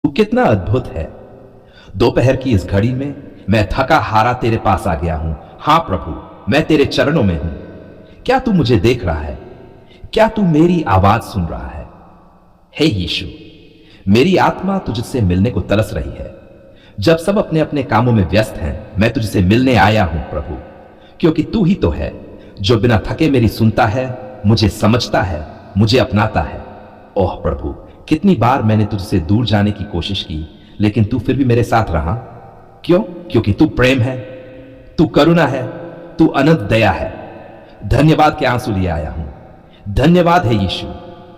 तू कितना अद्भुत है। दोपहर की इस घड़ी में मैं थका हारा तेरे पास आ गया हूं। हां प्रभु, मैं तेरे चरणों में हूं। क्या तू मुझे देख रहा है? क्या तू मेरी आवाज सुन रहा है? हे यीशु, मेरी आत्मा तुझसे मिलने को तरस रही है। जब सब अपने अपने कामों में व्यस्त हैं, मैं तुझसे मिलने आया हूं प्रभु, क्योंकि तू ही तो है जो बिना थके मेरी सुनता है, मुझे समझता है, मुझे अपनाता है। ओह प्रभु, कितनी बार मैंने तुझसे दूर जाने की कोशिश की, लेकिन तू फिर भी मेरे साथ रहा। क्यों? क्योंकि तू प्रेम है, तू करुणा है, तू अनंत दया है। धन्यवाद के आंसू लिए आया हूं। धन्यवाद है यीशु,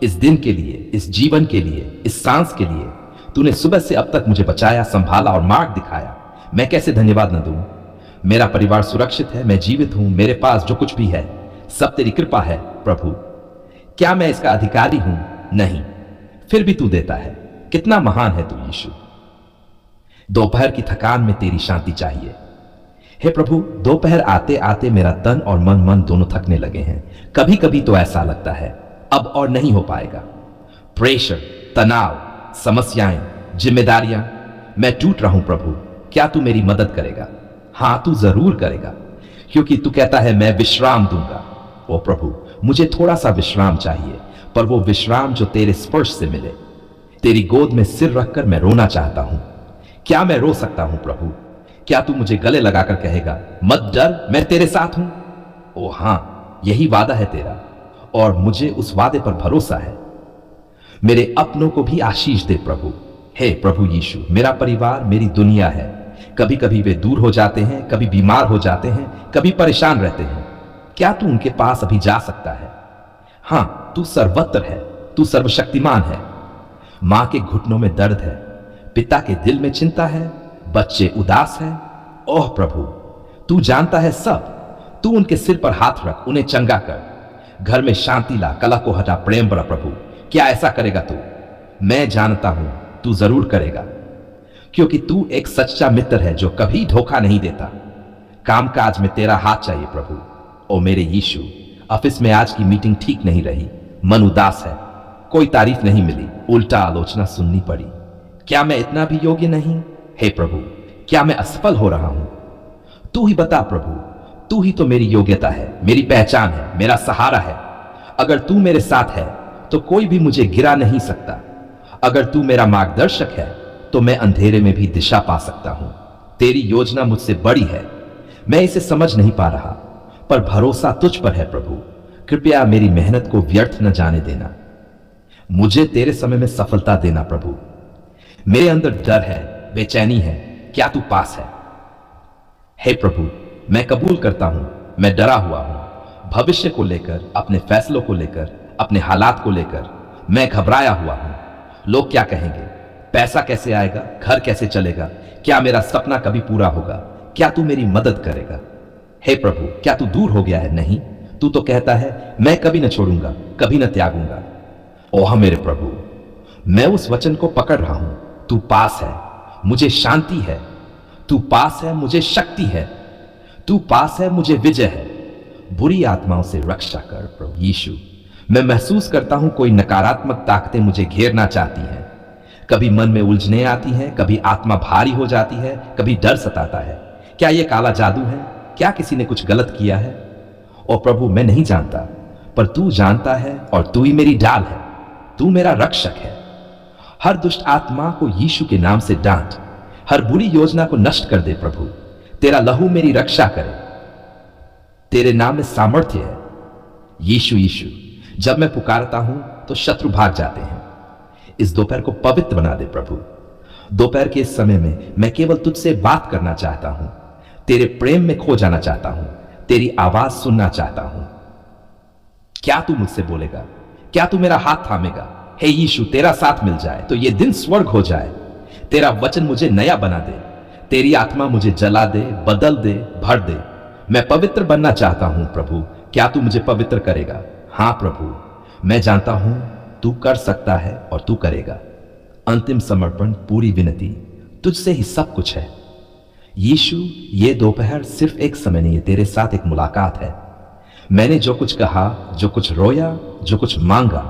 इस दिन के लिए, इस जीवन के लिए, इस सांस के लिए। तूने सुबह से अब तक मुझे बचाया, संभाला और मार्ग दिखाया। मैं कैसे धन्यवाद न दूं? मेरा परिवार सुरक्षित है, मैं जीवित हूं, मेरे पास जो कुछ भी है सब तेरी कृपा है प्रभु। क्या मैं इसका अधिकारी हूं? नहीं, फिर भी तू देता है। कितना महान है तू यीशु। दोपहर की थकान में तेरी शांति चाहिए। हे प्रभु, दोपहर आते आते मेरा तन और मन दोनों थकने लगे हैं। कभी कभी तो ऐसा लगता है अब और नहीं हो पाएगा। प्रेशर, तनाव, समस्याएं, जिम्मेदारियां, मैं टूट रहा हूं प्रभु। क्या तू मेरी मदद करेगा? हां, तू जरूर करेगा, क्योंकि तू कहता है मैं विश्राम दूंगा। ओ प्रभु, मुझे थोड़ा सा विश्राम चाहिए, पर वो विश्राम जो तेरे स्पर्श से मिले। तेरी गोद में सिर रखकर मैं रोना चाहता हूं। क्या मैं रो सकता हूं प्रभु? क्या तू मुझे गले लगाकर कहेगा मत डर, मैं तेरे साथ हूं? ओ हां, यही वादा है तेरा, और मुझे उस वादे पर भरोसा है। मेरे अपनों को भी आशीष दे प्रभु। हे प्रभु यीशु, मेरा परिवार मेरी दुनिया है। कभी कभी वे दूर हो जाते हैं, कभी बीमार हो जाते हैं, कभी परेशान रहते हैं। क्या तू उनके पास अभी जा सकता है? हां, तू सर्वत्र है, तू सर्वशक्तिमान है। मां के घुटनों में दर्द है, पिता के दिल में चिंता है, बच्चे उदास हैं। ओह प्रभु, तू जानता है सब। तू उनके सिर पर हाथ रख, उन्हें चंगा कर। घर में शांति ला, कलह को हटा, प्रेम बरा प्रभु। क्या ऐसा करेगा तू? मैं जानता हूं तू जरूर करेगा, क्योंकि तू एक सच्चा मित्र है जो कभी धोखा नहीं देता। कामकाज में तेरा हाथ चाहिए प्रभु। ओ मेरे यीशु, ऑफिस में आज की मीटिंग ठीक नहीं रही, मन उदास है, कोई तारीफ नहीं मिली, उल्टा आलोचना सुननी पड़ी। क्या मैं इतना भी योग्य नहीं? हे प्रभु, क्या मैं असफल हो रहा हूं? तू ही बता प्रभु। तू ही तो मेरी योग्यता है, मेरी पहचान है, मेरा सहारा है। अगर तू मेरे साथ है तो कोई भी मुझे गिरा नहीं सकता। अगर तू मेरा मार्गदर्शक है तो मैं अंधेरे में भी दिशा पा सकता हूं। तेरी योजना मुझसे बड़ी है, मैं इसे समझ नहीं पा रहा, पर भरोसा तुझ पर है प्रभु। कृपया मेरी मेहनत को व्यर्थ न जाने देना। मुझे तेरे समय में सफलता देना प्रभु। मेरे अंदर डर है, बेचैनी है, क्या तू पास है? हे प्रभु, मैं कबूल करता हूं, मैं डरा हुआ हूं। भविष्य को लेकर, अपने फैसलों को लेकर, अपने हालात को लेकर मैं घबराया हुआ हूं। लोग क्या कहेंगे? पैसा कैसे आएगा? घर कैसे चलेगा? क्या मेरा सपना कभी पूरा होगा? क्या तू मेरी मदद करेगा? हे प्रभु, क्या तू दूर हो गया है? नहीं, तू तो कहता है मैं कभी न छोड़ूंगा, कभी न त्यागूंगा। ओह मेरे प्रभु, मैं उस वचन को पकड़ रहा हूं। तू पास है, मुझे शांति है। तू पास है, मुझे शक्ति है। तू पास है, मुझे विजय है। बुरी आत्माओं से रक्षा कर प्रभु यीशु। मैं महसूस करता हूं कोई नकारात्मक ताकतें मुझे घेरना चाहती हैं। कभी मन में उलझने आती हैं, कभी आत्मा भारी हो जाती है, कभी डर सताता है। क्या यह काला जादू है? क्या किसी ने कुछ गलत किया है? ओ प्रभु, मैं नहीं जानता, पर तू जानता है, और तू ही मेरी ढाल है। तू मेरा रक्षक है। हर दुष्ट आत्मा को यीशु के नाम से डांट। हर बुरी योजना को नष्ट कर दे प्रभु। तेरा लहू मेरी रक्षा करे। तेरे नाम में सामर्थ्य है यीशु। यीशु, जब मैं पुकारता हूं तो शत्रु भाग जाते हैं। इस दोपहर को पवित्र बना दे प्रभु। दोपहर के इस समय में मैं केवल तुझसे बात करना चाहता हूं, तेरे प्रेम में खो जाना चाहता हूं, तेरी आवाज सुनना चाहता हूं। क्या तू मुझसे बोलेगा? क्या तू मेरा हाथ थामेगा? हे यीशु, तेरा साथ मिल जाए तो यह दिन स्वर्ग हो जाए। तेरा वचन मुझे नया बना दे। तेरी आत्मा मुझे जला दे, बदल दे, भर दे। मैं पवित्र बनना चाहता हूं प्रभु। क्या तू मुझे पवित्र करेगा? हां प्रभु, मैं जानता हूं तू कर सकता है और तू करेगा। अंतिम समर्पण, पूरी विनती, तुझसे ही सब कुछ है यीशु। ये दोपहर सिर्फ एक समय नहीं है, तेरे साथ एक मुलाकात है। मैंने जो कुछ कहा, जो कुछ रोया, जो कुछ मांगा,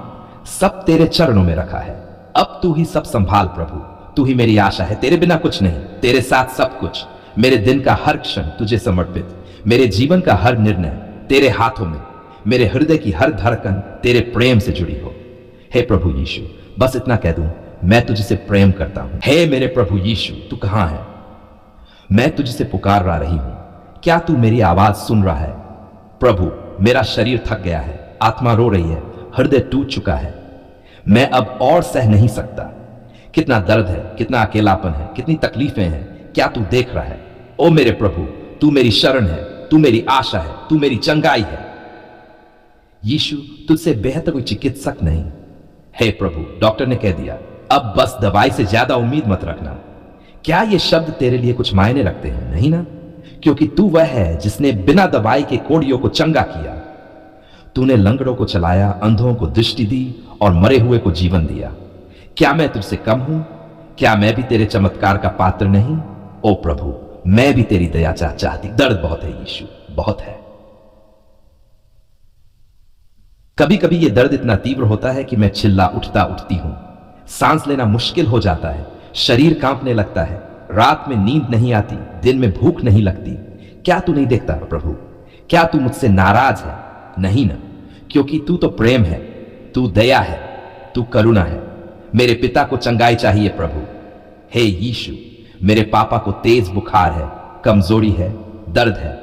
सब तेरे चरणों में रखा है। अब तू ही सब संभाल प्रभु। तू ही मेरी आशा है, तेरे बिना कुछ नहीं, तेरे साथ सब कुछ। मेरे दिन का हर क्षण तुझे समर्पित, मेरे जीवन का हर निर्णय तेरे हाथों में, मेरे हृदय की हर धड़कन तेरे प्रेम से जुड़ी हो। हे प्रभु यीशु, बस इतना कह दूं, मैं तुझसे प्रेम करता हूं। हे मेरे प्रभु यीशु, तू कहां है? मैं तुझसे पुकार रही हूं, क्या तू मेरी आवाज सुन रहा है? प्रभु, मेरा शरीर थक गया है, आत्मा रो रही है, हृदय टूट चुका है, मैं अब और सह नहीं सकता। कितना दर्द है, कितना अकेलापन है, कितनी तकलीफें हैं, क्या तू देख रहा है? ओ मेरे प्रभु, तू मेरी शरण है, तू मेरी आशा है, तू मेरी चंगाई है। यीशु, तुझसे बेहतर कोई चिकित्सक नहीं। हे प्रभु, डॉक्टर ने कह दिया, अब बस दवाई से ज्यादा उम्मीद मत रखना। क्या ये शब्द तेरे लिए कुछ मायने रखते हैं? नहीं ना, क्योंकि तू वह है जिसने बिना दवाई के कोढ़ियों को चंगा किया। तूने लंगड़ों को चलाया, अंधों को दृष्टि दी और मरे हुए को जीवन दिया। क्या मैं तुझसे कम हूं? क्या मैं भी तेरे चमत्कार का पात्र नहीं? ओ प्रभु, मैं भी तेरी दया चाहती। दर्द बहुत है यीशु, बहुत है। कभी कभी यह दर्द इतना तीव्र होता है कि मैं चिल्ला उठती हूं, सांस लेना मुश्किल हो जाता है, शरीर कांपने लगता है, रात में नींद नहीं आती, दिन में भूख नहीं लगती। क्या तू नहीं देखता प्रभु? क्या तू मुझसे नाराज है? नहीं ना, क्योंकि तू तो प्रेम है, तू दया है, तू करुणा है। मेरे पिता को चंगाई चाहिए प्रभु। हे यीशु, मेरे पापा को तेज बुखार है, कमजोरी है, दर्द है।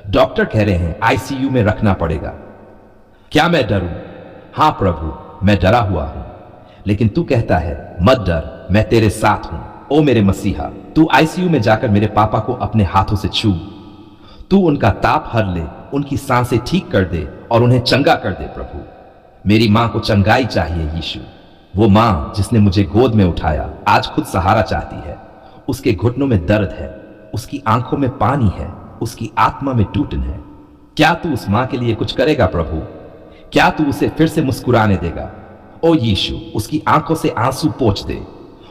डॉक्टर कह रहे हैं आईसीयू में रखना पड़ेगा। क्या मैं डरूं? हां प्रभु, मैं डरा हुआ हूं, लेकिन तू कहता है मत डर, मैं तेरे साथ हूं। ओ मेरे मसीहा, तू आईसीयू में जाकर मेरे पापा को अपने हाथों से छू, तू उनका ताप हर ले, उनकी सांसें ठीक कर दे और उन्हें चंगा कर दे प्रभु। मेरी मां को चंगाई चाहिए यीशु। वो मां जिसने मुझे गोद में उठाया आज खुद सहारा चाहती है। उसके घुटनों में दर्द है, उसकी आंखों में पानी है, उसकी आत्मा में टूटन है। क्या तू उस मां के लिए कुछ करेगा प्रभु? क्या तू उसे फिर से मुस्कुराने देगा? ओ यीशु, उसकी आंखों से आंसू पोंछ दे,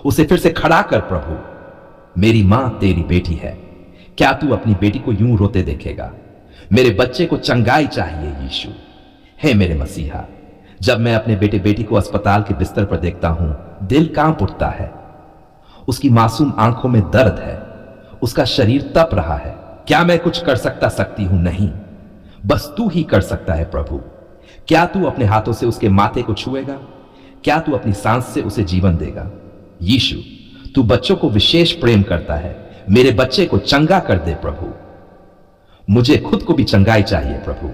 उसे फिर से खड़ा कर प्रभु। मेरी मां तेरी बेटी है, क्या तू अपनी बेटी को यूं रोते देखेगा? मेरे बच्चे को चंगाई चाहिए यीशु। हे मेरे मसीहा, जब मैं अपने बेटी को अस्पताल के बिस्तर पर देखता हूं, दिल कांप उठता है। उसकी मासूम आंखों में दर्द है, उसका शरीर तप रहा है। क्या मैं कुछ कर सकती हूं? नहीं, बस तू ही कर सकता है प्रभु। क्या तू अपने हाथों से उसके माथे को छुएगा? क्या तू अपनी सांस से उसे जीवन देगा? यीशु, तू बच्चों को विशेष प्रेम करता है, मेरे बच्चे को चंगा कर दे प्रभु। मुझे खुद को भी चंगाई चाहिए प्रभु।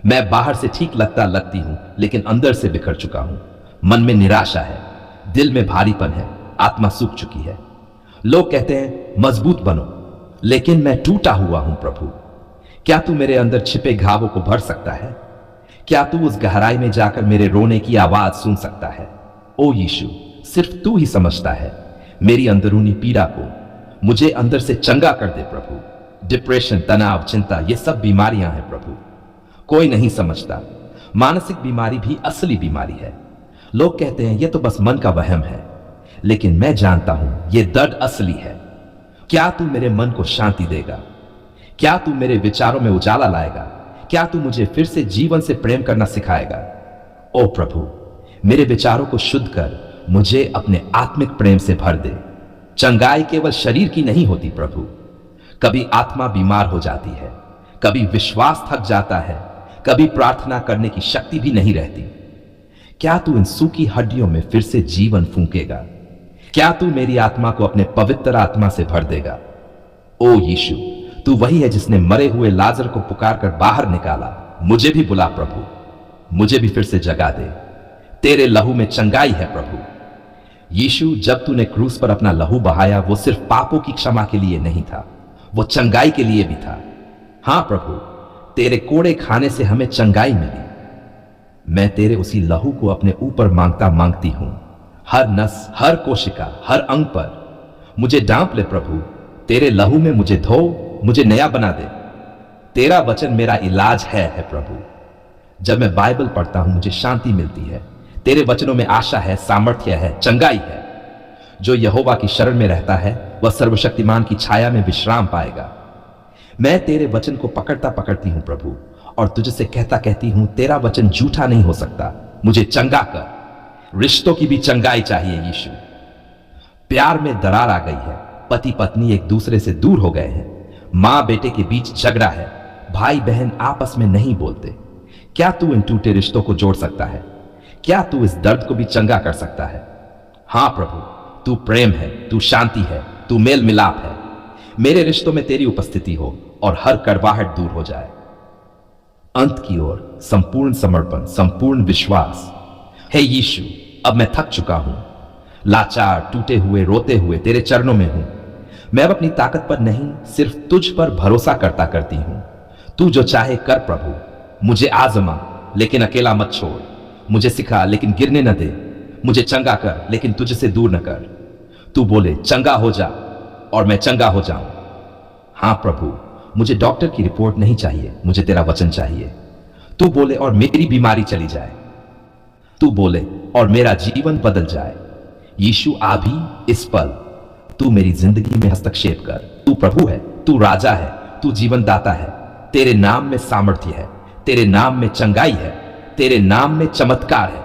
मैं बाहर से ठीक लगती हूं, लेकिन अंदर से बिखर चुका हूं। मन में निराशा है, दिल में भारीपन है, आत्मा सूख चुकी है। लोग कहते हैं मजबूत बनो, लेकिन मैं टूटा हुआ हूं प्रभु। क्या तू मेरे अंदर छिपे घावों को भर सकता है? क्या तू उस गहराई में जाकर मेरे रोने की आवाज सुन सकता है? ओ यीशु, सिर्फ तू ही समझता है मेरी अंदरूनी पीड़ा को। मुझे अंदर से चंगा कर दे प्रभु। डिप्रेशन, तनाव, चिंता, ये सब बीमारियां हैं प्रभु, कोई नहीं समझता। मानसिक बीमारी भी असली बीमारी है। लोग कहते हैं यह तो बस मन का वहम है, लेकिन मैं जानता हूं यह दर्द असली है। क्या तू मेरे मन को शांति देगा? क्या तू मेरे विचारों में उजाला लाएगा? क्या तू मुझे फिर से जीवन से प्रेम करना सिखाएगा? ओ प्रभु, मेरे विचारों को शुद्ध कर, मुझे अपने आत्मिक प्रेम से भर दे। चंगाई केवल शरीर की नहीं होती प्रभु, कभी आत्मा बीमार हो जाती है, कभी विश्वास थक जाता है, कभी प्रार्थना करने की शक्ति भी नहीं रहती। क्या तू इन सूखी हड्डियों में फिर से जीवन फूंकेगा? क्या तू मेरी आत्मा को अपने पवित्र आत्मा से भर देगा? ओ यीशु, तू वही है जिसने मरे हुए लाजर को पुकार कर बाहर निकाला। मुझे भी बुला प्रभु, मुझे भी फिर से जगा दे। तेरे लहू में चंगाई है प्रभु। यीशु, जब तूने क्रूस पर अपना लहू बहाया, वो सिर्फ पापों की क्षमा के लिए नहीं था, वो चंगाई के लिए भी था। हां प्रभु, तेरे कोड़े खाने से हमें चंगाई मिली। मैं तेरे उसी लहू को अपने ऊपर मांगती हूं, हर नस, हर कोशिका, हर अंग पर। मुझे डांप ले प्रभु, तेरे लहू में मुझे धो, मुझे नया बना दे। तेरा वचन मेरा इलाज है प्रभु। जब मैं बाइबल पढ़ता हूं, मुझे शांति मिलती है। तेरे वचनों में आशा है, सामर्थ्य है, चंगाई है। जो यहोवा की शरण में रहता है, वह सर्वशक्तिमान की छाया में विश्राम पाएगा। मैं तेरे वचन को पकड़ती हूं प्रभु, और तुझसे कहती हूं, तेरा वचन झूठा नहीं हो सकता। मुझे चंगा कर। रिश्तों की भी चंगाई चाहिए यीशु। प्यार में दरार आ गई है, पति पत्नी एक दूसरे से दूर हो गए हैं, माँ बेटे के बीच झगड़ा है, भाई बहन आपस में नहीं बोलते। क्या तू इन टूटे रिश्तों को जोड़ सकता है? क्या तू इस दर्द को भी चंगा कर सकता है? हां प्रभु, तू प्रेम है, तू शांति है, तू मेल मिलाप है। मेरे रिश्तों में तेरी उपस्थिति हो और हर कड़वाहट दूर हो जाए। अंत की ओर संपूर्ण समर्पण, संपूर्ण विश्वास। हे यीशु, अब मैं थक चुका हूं, लाचार, टूटे हुए, रोते हुए तेरे चरणों में हूं। मैं अब अपनी ताकत पर नहीं, सिर्फ तुझ पर भरोसा करता करती हूं। तू जो चाहे कर प्रभु, मुझे आजमा लेकिन अकेला मत छोड़। मुझे सिखा लेकिन गिरने न दे। मुझे चंगा कर लेकिन तुझसे दूर न कर। तू बोले चंगा हो जा और मैं चंगा हो जाऊं। हां प्रभु, मुझे डॉक्टर की रिपोर्ट नहीं चाहिए, मुझे तेरा वचन चाहिए। तू बोले और मेरी बीमारी चली जाए। तू बोले और मेरा जीवन बदल जाए। यीशु, अभी इस पल तू मेरी जिंदगी में हस्तक्षेप कर। तू प्रभु है, तू राजा है, तू जीवन दाता है। तेरे नाम में सामर्थ्य है, तेरे नाम में चंगाई है, तेरे नाम में चमत्कार है।